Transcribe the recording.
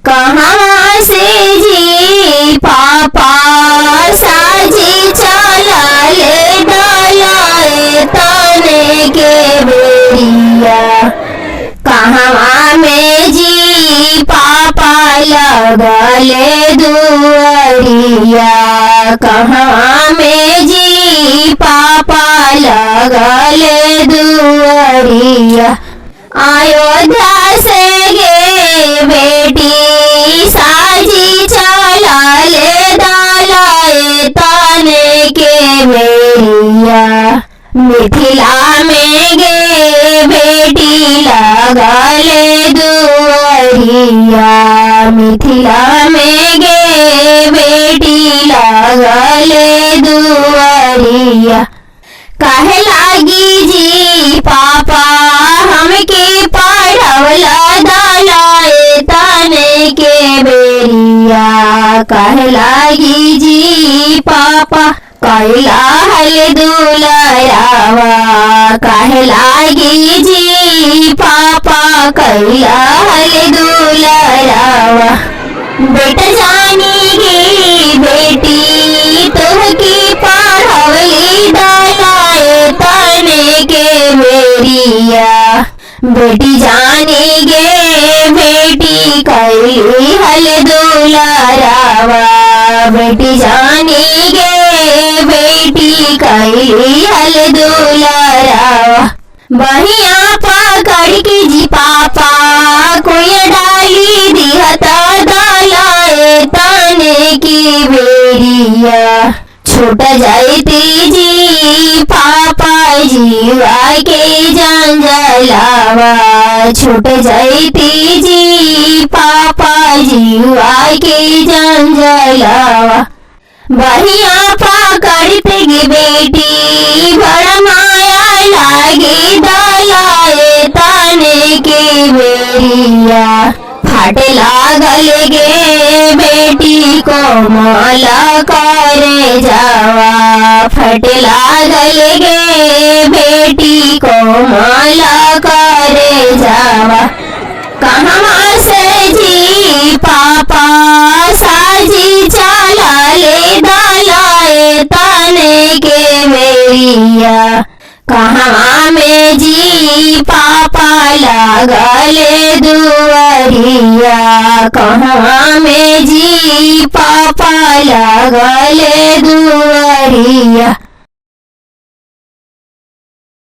कहाँ से जी पापा साजी चला ले डालाए ताने के बेरिया। कहाँ में जी पापा लगले दुआरिया। कहाँ में जी पापा लगले दुआरिया। अयोध्या से गे बेटी साजी चला ले डालाए ताने के बेरिया। मिथिला में गे बेटी लगले दुआरिया। मिथिला में गे बेटी लगले दुआरिया। काहे लागी जी पापा हमके पढ़वला डालाए ताने के बेरिया। काहे लागी जी पापा कैला हल दुलारावा। काहे लागी जी पापा कैला हल दुलारावा। बेटा जानी गे बेटी तुहकी पढ़वली डालाए ताने के बेरिया। बेटी जानी गे बेटी कैली हल दुलारावा। बेटी जानी गे बेटी कैली हल दुलारावा। बहिया पकड़ के जी पापा कोई डाली दिहता डालाए ताने की बेरिया। छूट जाती जी पापा जीवा के जंजलावा। छूट जाती जी पापा जीवा के जंजलावा। बहिया पकड़ते गे बेटी बड़ा माया लागे डालाए ताने के बेरिया। फट लागल गे बेटी को माला करे जावा। फट लागल गे बेटी को माला करे जावा। कहाँ से जी पापा साजी चला ले डालाए ताने के बेरिया। कहाँ में जी पापा लगले दुआरिया। कहाँ में जी पापा लगले दुआरिया।